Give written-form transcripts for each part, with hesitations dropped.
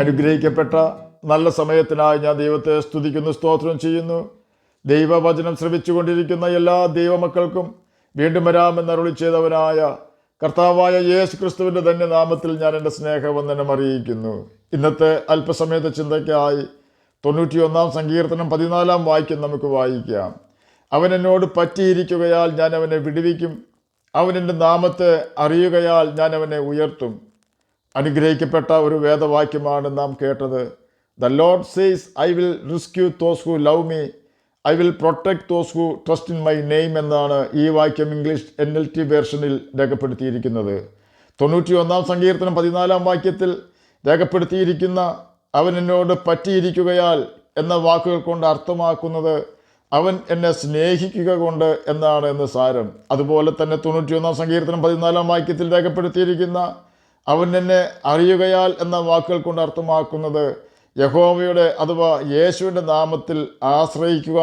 അനുഗ്രഹിക്കപ്പെട്ട നല്ല സമയത്തിനായി ഞാൻ ദൈവത്തെ സ്തുതിക്കുന്നു, സ്തോത്രം ചെയ്യുന്നു. ദൈവവചനം ശ്രവിച്ചുകൊണ്ടിരിക്കുന്ന എല്ലാ ദൈവമക്കൾക്കും വീണ്ടും വരാമെന്ന് അരുളി ചെയ്തവനായ കർത്താവായ യേശു ക്രിസ്തുവിൻ്റെ തന്നെ നാമത്തിൽ ഞാൻ എൻ്റെ സ്നേഹവന്ദനം അറിയിക്കുന്നു. ഇന്നത്തെ അല്പസമയത്തെ ചിന്തയ്ക്കായി 91 സങ്കീർത്തനം 14 വാക്യം നമുക്ക് വായിക്കാം. അവൻ എന്നോട് പറ്റിയിരിക്കുകയാൽ ഞാൻ അവനെ വിടുവിക്കും, അവൻ എൻ്റെ നാമത്തെ അറിയുകയാൽ ഞാൻ അവനെ ഉയർത്തും. അനുഗ്രഹിക്കപ്പെട്ട ഒരു വേദവാക്യമാണ് നാം കേട്ടത്. The Lord says I will rescue those who love me, I will protect those who trust in my name എന്നാണ് ഈ വാക്യം ഇംഗ്ലീഷ് NLT വേർഷനിൽ രേഖപ്പെടുത്തിയിരിക്കുന്നത്. 91 സങ്കീർത്തനം 14 വാക്യത്തിൽ രേഖപ്പെടുത്തിയിരിക്കുന്ന അവൻ എന്നോട് പറ്റിയിരിക്കുകയാൽ എന്ന വാക്കുകൾ കൊണ്ട് അർത്ഥമാക്കുന്നത് അവൻ എന്നെ സ്നേഹിക്കുക കൊണ്ട് എന്നാണ് എന്ന് സാരം. അതുപോലെ തന്നെ 91 സങ്കീർത്തനം 14 വാക്യത്തിൽ രേഖപ്പെടുത്തിയിരിക്കുന്ന അവൻ എന്നെ അറിയുകയാൽ എന്ന വാക്കുകൾ കൊണ്ട് അർത്ഥമാക്കുന്നത് യഹോവയുടെ അഥവാ യേശുവിൻ്റെ നാമത്തിൽ ആശ്രയിക്കുക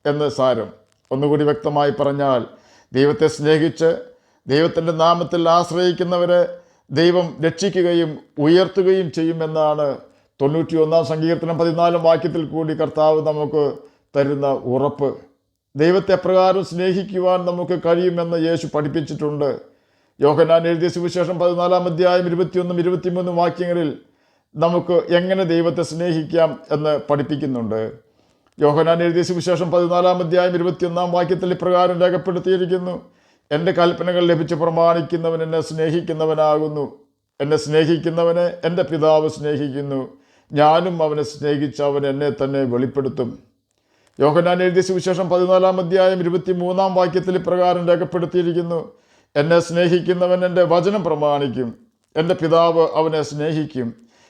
എന്ന് സാരം. ഒന്നുകൂടി വ്യക്തമായി പറഞ്ഞാൽ, ദൈവത്തെ സ്നേഹിച്ച് ദൈവത്തിൻ്റെ നാമത്തിൽ ആശ്രയിക്കുന്നവരെ ദൈവം രക്ഷിക്കുകയും ഉയർത്തുകയും ചെയ്യുമെന്നാണ് 91 സങ്കീർത്തനം 14 വാക്യത്തിൽ കൂടി കർത്താവ് നമുക്ക് തരുന്ന ഉറപ്പ്. ദൈവത്തെ എപ്രകാരം സ്നേഹിക്കുവാൻ നമുക്ക് കഴിയുമെന്ന് യേശു പഠിപ്പിച്ചിട്ടുണ്ട്. യോഹന്നാൻ എഴുതിയ സുവിശേഷം 14 അധ്യായം 21, 23 വാക്യങ്ങളിൽ നമുക്ക് എങ്ങനെ ദൈവത്തെ സ്നേഹിക്കാം എന്ന് പഠിപ്പിക്കുന്നുണ്ട്. യോഹന്നാൻ എഴുതിയ സുവിശേഷം 14 അധ്യായം 21 വാക്യത്തിൽ ഇപ്രകാരം രേഖപ്പെടുത്തിയിരിക്കുന്നു: എൻ്റെ കൽപ്പനകൾ ലഭിച്ച് പ്രമാണിക്കുന്നവൻ എന്നെ സ്നേഹിക്കുന്നവനാകുന്നു, എന്നെ സ്നേഹിക്കുന്നവനെ എൻ്റെ പിതാവ് സ്നേഹിക്കുന്നു, ഞാനും അവനെ സ്നേഹിച്ച് അവൻ എന്നെ തന്നെ വെളിപ്പെടുത്തും. യോഹന്നാൻ എഴുതിയ സുവിശേഷം 14 അധ്യായം 23 വാക്യത്തിൽ ഇപ്രകാരം രേഖപ്പെടുത്തിയിരിക്കുന്നു: എന്നെ സ്നേഹിക്കുന്നവൻ എൻ്റെ വചനം പ്രമാണിക്കും, എൻ്റെ പിതാവ് അവനെ സ്നേഹിക്കും,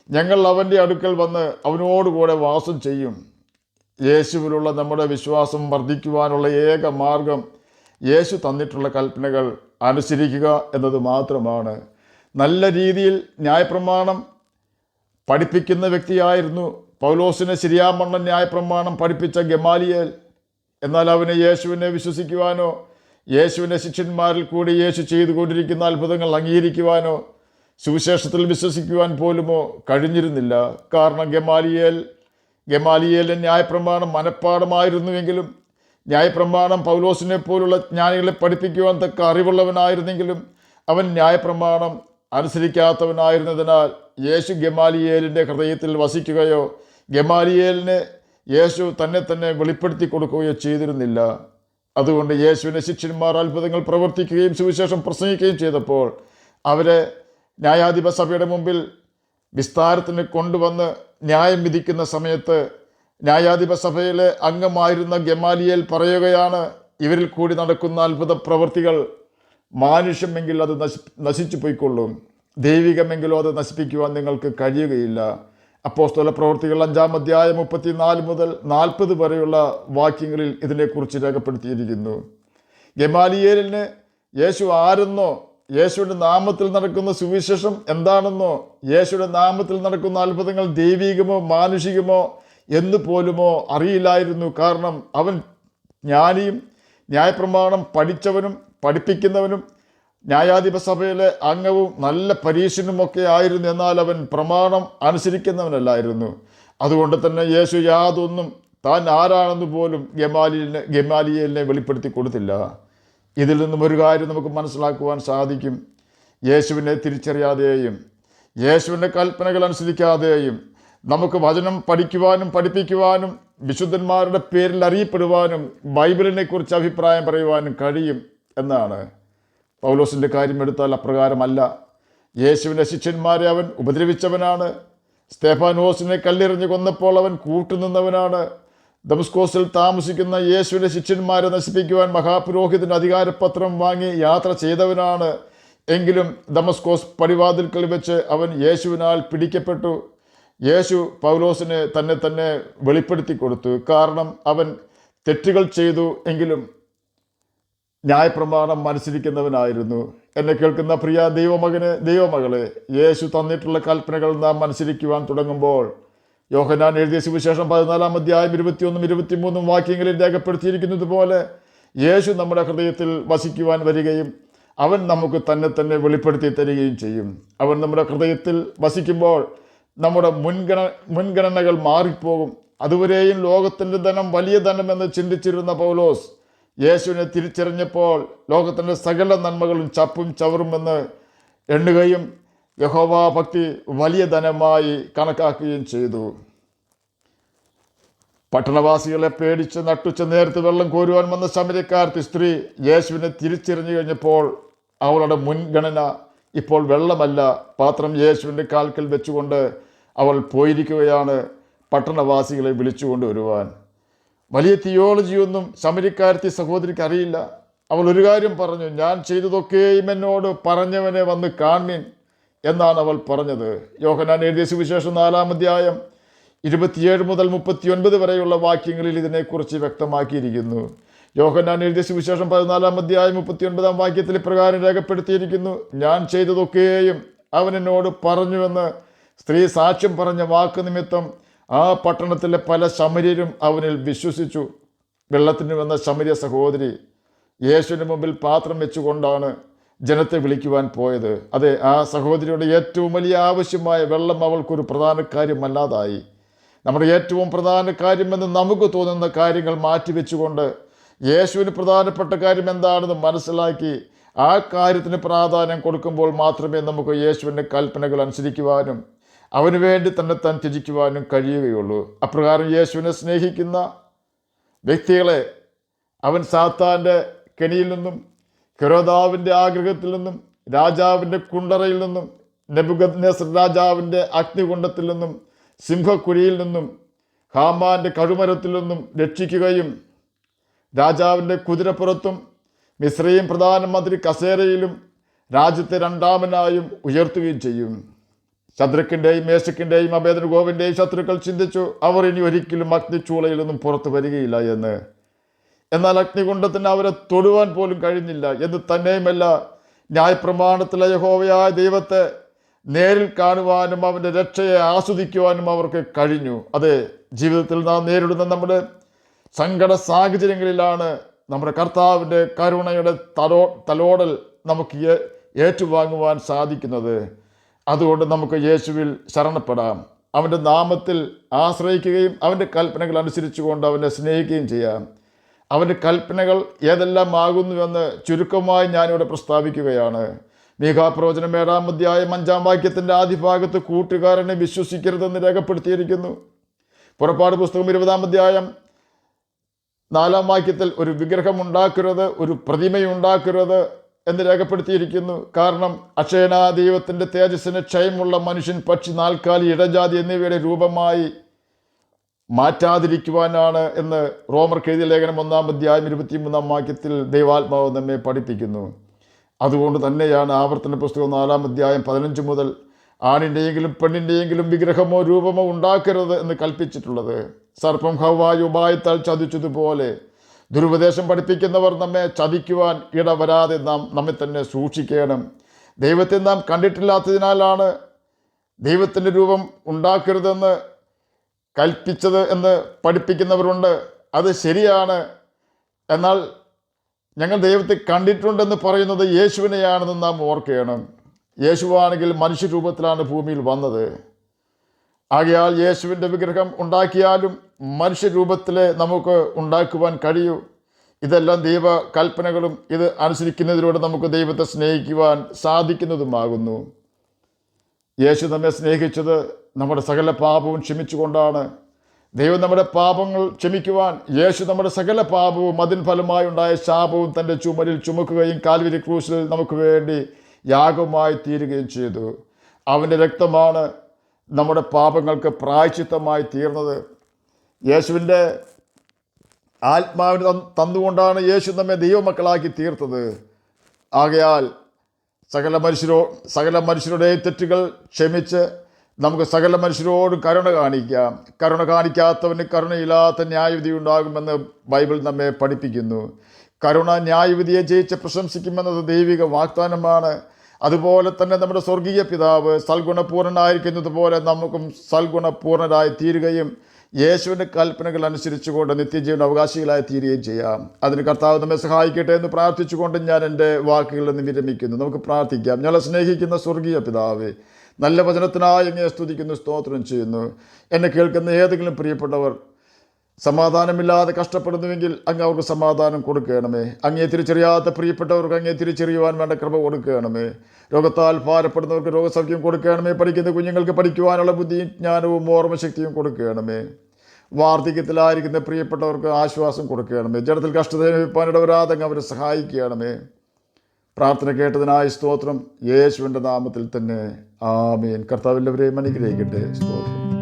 ഞങ്ങൾ അവൻ്റെ അടുക്കൽ വന്ന് അവനോടുകൂടെ വാസം ചെയ്യും. യേശുവിലുള്ള നമ്മുടെ വിശ്വാസം വർദ്ധിക്കുവാനുള്ള ഏക മാർഗം യേശു തന്നിട്ടുള്ള കൽപ്പനകൾ അനുസരിക്കുക എന്നത് മാത്രമാണ്. നല്ല രീതിയിൽ ന്യായപ്രമാണം പഠിപ്പിക്കുന്ന വ്യക്തിയായിരുന്നു പൗലോസിനെ ശരിയാമണ്ണം ന്യായപ്രമാണം പഠിപ്പിച്ച ഗമാലിയേൽ. എന്നാൽ അവന് യേശുവിനെ വിശ്വസിക്കുവാനോ യേശുവിൻ്റെ ശിഷ്യന്മാരിൽ കൂടി യേശു ചെയ്തുകൊണ്ടിരിക്കുന്ന അത്ഭുതങ്ങൾ അംഗീകരിക്കുവാനോ സുവിശേഷത്തിൽ വിശ്വസിക്കുവാൻ പോലുമോ കഴിഞ്ഞിരുന്നില്ല. കാരണം ഗമാലിയേലിൻ്റെ ന്യായപ്രമാണം മനഃപ്പാടമായിരുന്നുവെങ്കിലും, ന്യായപ്രമാണം പൗലോസിനെ പോലുള്ള ജ്ഞാനികളെ പഠിപ്പിക്കുവാൻ തക്ക അറിവുള്ളവനായിരുന്നെങ്കിലും അവൻ ന്യായപ്രമാണം അനുസരിക്കാത്തവനായിരുന്നതിനാൽ യേശു ഗമാലിയേലിൻ്റെ ഹൃദയത്തിൽ വസിക്കുകയോ ഗമാലിയേലിനെ യേശു തന്നെ വെളിപ്പെടുത്തി കൊടുക്കുകയോ ചെയ്തിരുന്നില്ല. അതുകൊണ്ട് യേശുവിൻ്റെ ശിഷ്യന്മാർ അത്ഭുതങ്ങൾ പ്രവർത്തിക്കുകയും സുവിശേഷം പ്രസംഗിക്കുകയും ചെയ്തപ്പോൾ അവരെ ന്യായാധിപ സഭയുടെ മുമ്പിൽ വിസ്താരത്തിന് കൊണ്ടുവന്ന് ന്യായം വിധിക്കുന്ന സമയത്ത് ന്യായാധിപ സഭയിലെ അംഗമായിരുന്ന ഗമാലിയേൽ പറയുകയാണ്: ഇവരിൽ കൂടി നടക്കുന്ന അത്ഭുത പ്രവൃത്തികൾ മാനുഷ്യമെങ്കിൽ അത് നശിച്ചു പോയിക്കൊള്ളും, ദൈവികമെങ്കിലോ അത് നശിപ്പിക്കുവാൻ നിങ്ങൾക്ക് കഴിയുകയില്ല. അപ്പോസ്തല പ്രവൃത്തികൾ 5 അധ്യായം 34 മുതൽ 40 വരെയുള്ള വാക്യങ്ങളിൽ ഇതിനെക്കുറിച്ച് രേഖപ്പെടുത്തിയിരിക്കുന്നു. ഗമാലിയേലിന് യേശു ആരെന്നോ യേശുവിൻ്റെ നാമത്തിൽ നടക്കുന്ന സുവിശേഷം എന്താണെന്നോ യേശുവിൻ്റെ നാമത്തിൽ നടക്കുന്ന അത്ഭുതങ്ങൾ ദൈവികമോ മാനുഷികമോ എന്ന് പോലുമോ അറിയില്ലായിരുന്നു. കാരണം അവൻ ജ്ഞാനിയും ന്യായപ്രമാണം പഠിച്ചവനും പഠിപ്പിക്കുന്നവനും ന്യായാധിപ സഭയിലെ അംഗവും നല്ല പരീക്ഷനുമൊക്കെ ആയിരുന്നു. എന്നാൽ അവൻ പ്രമാണം അനുസരിക്കുന്നവനല്ലായിരുന്നു. അതുകൊണ്ട് തന്നെ യേശു യാതൊന്നും താൻ ആരാണെന്ന് പോലും ഗമാലിയേലിനെ വെളിപ്പെടുത്തി കൊടുത്തില്ല. ഇതിൽ നിന്നും ഒരു കാര്യം നമുക്ക് മനസ്സിലാക്കുവാൻ സാധിക്കും: യേശുവിനെ തിരിച്ചറിയാതെയും യേശുവിൻ്റെ കൽപ്പനകൾ അനുസരിക്കാതെയും നമുക്ക് വചനം പഠിക്കുവാനും പഠിപ്പിക്കുവാനും വിശുദ്ധന്മാരുടെ പേരിൽ അറിയപ്പെടുവാനും ബൈബിളിനെ കുറിച്ച് അഭിപ്രായം പറയുവാനും കഴിയും എന്നാണ്. പൗലോസിൻ്റെ കാര്യം എടുത്താൽ അപ്രകാരമല്ല. യേശുവിൻ്റെ ശിഷ്യന്മാരെ അവൻ ഉപദ്രവിച്ചവനാണ്. സ്തെഫാനോസിനെ കല്ലെറിഞ്ഞ് കൊന്നപ്പോൾ അവൻ കൂട്ടുനിന്നവനാണ്. ദമസ്കോസിൽ താമസിക്കുന്ന യേശുവിൻ്റെ ശിഷ്യന്മാരെ നശിപ്പിക്കുവാൻ മഹാപുരോഹിതൻ്റെ അധികാരപത്രം വാങ്ങി യാത്ര ചെയ്തവനാണ്. എങ്കിലും ദമസ്കോസ് പടിവാതിൽക്കൽ വെച്ച് അവൻ യേശുവിനാൽ പിടിക്കപ്പെട്ടു. യേശു പൗലോസിനെ തന്നെ വെളിപ്പെടുത്തി കൊടുത്തു. കാരണം അവൻ തെറ്റുകൾ ചെയ്തു എങ്കിലും ന്യായപ്രമാണം അനുസരിക്കുന്നവനായിരുന്നു. എന്നെ കേൾക്കുന്ന പ്രിയ ദൈവമകളെ, യേശു തന്നിട്ടുള്ള കൽപ്പനകൾ നാം അനുസരിക്കുവാൻ തുടങ്ങുമ്പോൾ യോഹന്നാൻ എഴുതിയ സുവിശേഷം 14 അധ്യായം 21, 23 വാക്യങ്ങളിൽ രേഖപ്പെടുത്തിയിരിക്കുന്നത് പോലെ യേശു നമ്മുടെ ഹൃദയത്തിൽ വസിക്കുവാൻ വരികയും അവൻ നമുക്ക് തന്നെ വെളിപ്പെടുത്തി തരികയും ചെയ്യും. അവൻ നമ്മുടെ ഹൃദയത്തിൽ വസിക്കുമ്പോൾ നമ്മുടെ മുൻഗണനകൾ മാറിപ്പോകും. അതുവരെയും ലോകത്തിൻ്റെ ധനം വലിയ ധനമെന്ന് ചിന്തിച്ചിരുന്ന പൗലോസ് യേശുവിനെ തിരിച്ചറിഞ്ഞപ്പോൾ ലോകത്തിൻ്റെ സകല നന്മകളും ചപ്പും ചവറുമെന്ന് എണ്ണുകയും യഹോവാ ഭക്തി വലിയ ധനമായി കണക്കാക്കുകയും ചെയ്തു. പട്ടണവാസികളെ പേടിച്ച് നട്ടുച്ച നേരത്ത് വെള്ളം കോരുവാൻ വന്ന ശമര്യക്കാരത്തി സ്ത്രീ യേശുവിനെ തിരിച്ചറിഞ്ഞു കഴിഞ്ഞപ്പോൾ അവളുടെ മുൻഗണന ഇപ്പോൾ വെള്ളമല്ല, പാത്രം യേശുവിൻ്റെ കാൽക്കൽ വെച്ചുകൊണ്ട് അവൾ പോയിരിക്കുകയാണ് പട്ടണവാസികളെ വിളിച്ചുകൊണ്ട് വരുവാൻ. വലിയ തിയോളജിയൊന്നും ശമര്യക്കാരത്തി സഹോദരിക്ക് അറിയില്ല. അവൾ ഒരു കാര്യം പറഞ്ഞു, ഞാൻ ചെയ്തതൊക്കെയും എന്നോട് പറഞ്ഞവനെ വന്ന് കാൺമീൻ എന്നാണ് അവൾ പറഞ്ഞത്. യോഹന്നാൻ എഴുതിയ സുവിശേഷം 4-ാം അധ്യായം 27 മുതൽ 39 വരെയുള്ള വാക്യങ്ങളിൽ ഇതിനെക്കുറിച്ച് വ്യക്തമാക്കിയിരിക്കുന്നു. യോഹന്നാൻ എഴുതിയ സുവിശേഷം 14-ാം അധ്യായം 39-ാം വാക്യത്തിൽ ഇപ്രകാരം രേഖപ്പെടുത്തിയിരിക്കുന്നു, ഞാൻ ചെയ്തതൊക്കെയും അവൻ എന്നോട് പറഞ്ഞുവെന്ന് സ്ത്രീ സാക്ഷ്യം പറഞ്ഞ വാക്ക് നിമിത്തം ആ പട്ടണത്തിലെ പല ശമര്യരും അവനിൽ വിശ്വസിച്ചു. വെള്ളത്തിന് വന്ന ശമര്യ സഹോദരി യേശുവിന് മുമ്പിൽ പാത്രം വെച്ചുകൊണ്ടാണ് ജനത്തെ വിളിക്കുവാൻ പോയത്. അതെ, ആ സഹോദരിയുടെ ഏറ്റവും വലിയ ആവശ്യമായ വെള്ളം അവൾക്കൊരു പ്രധാന കാര്യമല്ലാതായി. നമ്മുടെ ഏറ്റവും പ്രധാന കാര്യമെന്ന് നമുക്ക് തോന്നുന്ന കാര്യങ്ങൾ മാറ്റിവെച്ചുകൊണ്ട് യേശുവിന് പ്രധാനപ്പെട്ട കാര്യം എന്താണെന്ന് മനസ്സിലാക്കി ആ കാര്യത്തിന് പ്രാധാന്യം കൊടുക്കുമ്പോൾ മാത്രമേ നമുക്ക് യേശുവിൻ്റെ കൽപ്പനകൾ അനുസരിക്കുവാനും അവന് വേണ്ടി തന്നെ താൻ ത്യജിക്കുവാനും കഴിയുകയുള്ളൂ. അപ്രകാരം യേശുവിനെ സ്നേഹിക്കുന്ന വ്യക്തികളെ അവൻ സാത്താൻ്റെ കെണിയിൽ നിന്നും, ഹെരോദാവിൻ്റെ ആഗ്രഹത്തിൽ നിന്നും, രാജാവിൻ്റെ കുണ്ടറയിൽ നിന്നും, നെബൂഖദ്നേസർ രാജാവിൻ്റെ അഗ്നികുണ്ഡത്തിൽ നിന്നും, സിംഹക്കുഴിയിൽ നിന്നും, ഹാമാൻ്റെ കഴുമരത്തിൽ നിന്നും രക്ഷിക്കുകയും രാജാവിൻ്റെ കുതിരപ്പുറത്തും മിസ്രയീം പ്രധാനമന്ത്രി കസേരയിലും രാജ്യത്തെ രണ്ടാമനായും ഉയർത്തുകയും ചെയ്യും. ശദ്രക്കിൻ്റെയും മേശക്കിൻ്റെയും അബേദ്നെഗോവിൻ്റെയും ശത്രുക്കൾ ചിന്തിച്ചു, അവർ ഇനി ഒരിക്കലും അഗ്നിച്ചൂളയിൽ നിന്നും പുറത്തു വരികയില്ല എന്ന്. എന്നാൽ അഗ്നികുണ്ഡത്തിന് അവരെ തൊടുവാൻ പോലും കഴിഞ്ഞില്ല എന്ന് തന്നെയുമല്ല, ന്യായപ്രമാണത്തിലെ യഹോവയായ ദൈവത്തെ നേരിൽ കാണുവാനും അവൻ്റെ രക്ഷയെ ആസ്വദിക്കുവാനും അവർക്ക് കഴിഞ്ഞു. അതെ, ജീവിതത്തിൽ നാം നേരിടുന്ന നമ്മുടെ സങ്കട സാഹചര്യങ്ങളിലാണ് നമ്മുടെ കർത്താവിൻ്റെ കരുണയുടെ തലോടൽ നമുക്ക് ഏറ്റുവാങ്ങുവാൻ സാധിക്കുന്നത്. അതുകൊണ്ട് നമുക്ക് യേശുവിൽ ശരണപ്പെടാം, അവൻ്റെ നാമത്തിൽ ആശ്രയിക്കുകയും അവൻ്റെ കൽപ്പനകൾ അനുസരിച്ചുകൊണ്ട് അവനെ സ്നേഹിക്കുകയും ചെയ്യാം. അവൻ്റെ കൽപ്പനകൾ ഏതെല്ലാം ആകുന്നുവെന്ന് ചുരുക്കമായി ഞാനിവിടെ പ്രസ്താവിക്കുകയാണ്. മീഖാപ്രവചനം 7-ാം അധ്യായം 5-ാം വാക്യത്തിൻ്റെ ആദ്യ ഭാഗത്ത് കൂട്ടുകാരനെ വിശ്വസിക്കരുതെന്ന് രേഖപ്പെടുത്തിയിരിക്കുന്നു. പുറപ്പാട് പുസ്തകം 20-ാം അധ്യായം 4-ാം വാക്യത്തിൽ ഒരു വിഗ്രഹം ഉണ്ടാക്കരുത്, ഒരു പ്രതിമയുണ്ടാക്കരുത് എന്ന് രേഖപ്പെടുത്തിയിരിക്കുന്നു. കാരണം അക്ഷയനാ ദൈവത്തിൻ്റെ തേജസ്സിന് ക്ഷയമുള്ള മനുഷ്യൻ, പക്ഷി, നാൽക്കാലി, ഇടജാതി എന്നിവയുടെ രൂപമായി മാറ്റാതിരിക്കുവാനാണ് എന്ന് റോമർക്ക് എഴുതിയ ലേഖനം 1-ാം അധ്യായം 23-ാം വാക്യത്തിൽ ദൈവാത്മാവ് നമ്മെ പഠിപ്പിക്കുന്നു. അതുകൊണ്ട് തന്നെയാണ് ആവർത്തന പുസ്തകം 4-ാം അധ്യായം 15 മുതൽ ആണിൻ്റെയെങ്കിലും പെണ്ണിൻ്റെയെങ്കിലും വിഗ്രഹമോ രൂപമോ ഉണ്ടാക്കരുത് എന്ന് കൽപ്പിച്ചിട്ടുള്ളത്. സർപ്പം ഹവ്വായെ ഉപായത്താൽ ചതിച്ചതുപോലെ ദുരുപദേശം പഠിപ്പിക്കുന്നവർ നമ്മെ ചതിക്കുവാൻ ഇടവരാതെ നാം നമ്മെ തന്നെ സൂക്ഷിക്കണം. ദൈവത്തെ നാം കണ്ടിട്ടില്ലാത്തതിനാലാണ് ദൈവത്തിൻ്റെ രൂപം ഉണ്ടാക്കരുതെന്ന് കൽപ്പിച്ചത് എന്ന് പഠിപ്പിക്കുന്നവരുണ്ട്. അത് ശരിയാണ്. എന്നാൽ ഞങ്ങൾ ദൈവത്തെ കണ്ടിട്ടുണ്ടെന്ന് പറയുന്നത് യേശുവിനെയാണെന്ന് നാം ഓർക്കണം. യേശുവാണെങ്കിൽ മനുഷ്യരൂപത്തിലാണ് ഭൂമിയിൽ വന്നത്. ആകയാൽ യേശുവിൻ്റെ വിഗ്രഹം ഉണ്ടാക്കിയാലും മനുഷ്യരൂപത്തിലെ നമുക്ക് ഉണ്ടാക്കുവാൻ കഴിയൂ. ഇതെല്ലാം ദൈവ കൽപ്പനകളും ഇത് അനുസരിക്കുന്നതിലൂടെ നമുക്ക് ദൈവത്തെ സ്നേഹിക്കുവാൻ സാധിക്കുന്നതുമാകുന്നു. യേശു നമ്മെ സ്നേഹിച്ചത് നമ്മുടെ സകല പാപവും ക്ഷമിച്ചുകൊണ്ടാണ്. ദൈവം നമ്മുടെ പാപങ്ങൾ ക്ഷമിക്കുവാൻ യേശു നമ്മുടെ സകല പാപവും അതിന് ഫലമായി ഉണ്ടായ ശാപവും തൻ്റെ ചുമലിൽ ചുമക്കുകയും കാൽവരി ക്രൂശിൽ നമുക്ക് വേണ്ടി യാഗമായി തീരുകയും ചെയ്തു. അവൻ്റെ രക്തമാണ് നമ്മുടെ പാപങ്ങൾക്ക് പ്രായശ്ചിത്തമായി തീർന്നത്. യേശുവിൻ്റെ ആത്മാവിന് തന്നുകൊണ്ടാണ് യേശു നമ്മെ ദൈവമക്കളാക്കി തീർത്തത്. ആകയാൽ സകല മനുഷ്യരുടെയും തെറ്റുകൾ ക്ഷമിച്ച് നമുക്ക് സകല മനുഷ്യരോടും കരുണ കാണിക്കാം. കരുണ കാണിക്കാത്തവന് കരുണയില്ലാത്ത ന്യായവിധി ഉണ്ടാകുമെന്ന് ബൈബിൾ നമ്മെ പഠിപ്പിക്കുന്നു. കരുണ ന്യായവിധിയെ ജയിച്ച് പ്രശംസിക്കുമെന്നത് ദൈവിക വാഗ്ദാനമാണ്. അതുപോലെ തന്നെ നമ്മുടെ സ്വർഗീയ പിതാവ് സൽഗുണപൂർണനായിരിക്കുന്നത് പോലെ നമുക്കും സൽഗുണപൂർണരായി തീരുകയും യേശുവിൻ്റെ കൽപ്പനകൾ അനുസരിച്ചുകൊണ്ട് നിത്യജീവൻ അവകാശികളായി തീരുകയും ചെയ്യാം. അതിന് കർത്താവ് നമ്മെ സഹായിക്കട്ടെ എന്ന് പ്രാർത്ഥിച്ചുകൊണ്ട് ഞാൻ എൻ്റെ വാക്കുകളിൽ നിന്ന് വിരമിക്കുന്നു. നമുക്ക് പ്രാർത്ഥിക്കാം. ഞങ്ങളെ സ്നേഹിക്കുന്ന സ്വർഗീയ പിതാവേ, നല്ല വചനത്തിനായി അങ്ങയെ സ്തുതിക്കുന്നു, സ്തോത്രം ചെയ്യുന്നു. എന്നെ കേൾക്കുന്ന ഏതെങ്കിലും പ്രിയപ്പെട്ടവർ സമാധാനമില്ലാതെ കഷ്ടപ്പെടുന്നുവെങ്കിൽ അങ്ങ് അവർക്ക് സമാധാനം കൊടുക്കണമേ. അങ്ങയെ തിരിച്ചറിയാത്ത പ്രിയപ്പെട്ടവർക്ക് അങ്ങയെ തിരിച്ചറിയുവാൻ വേണ്ട കൃപ കൊടുക്കണമേ. രോഗത്താൽ ഭാരപ്പെടുന്നവർക്ക് രോഗസൗഖ്യം കൊടുക്കണമേ. പഠിക്കുന്ന കുഞ്ഞുങ്ങൾക്ക് പഠിക്കുവാനുള്ള ബുദ്ധിയും ജ്ഞാനവും ഓർമ്മശക്തിയും കൊടുക്കണമേ. വാർദ്ധക്യത്തിലായിരിക്കുന്ന പ്രിയപ്പെട്ടവർക്ക് ആശ്വാസം കൊടുക്കണമേ. ജഡത്തിൽ കഷ്ടത അനുഭവിപ്പാനിടവരാതെ അങ്ങ് അവരെ സഹായിക്കണമേ. പ്രാർത്ഥന കേട്ടതിനായി സ്തോത്രം, യേശുവിൻ്റെ നാമത്തിൽ തന്നെ ആമേൻ. കർത്താവ് എല്ലാവരെയും അനുഗ്രഹിക്കട്ടെ. സ്തോത്രം.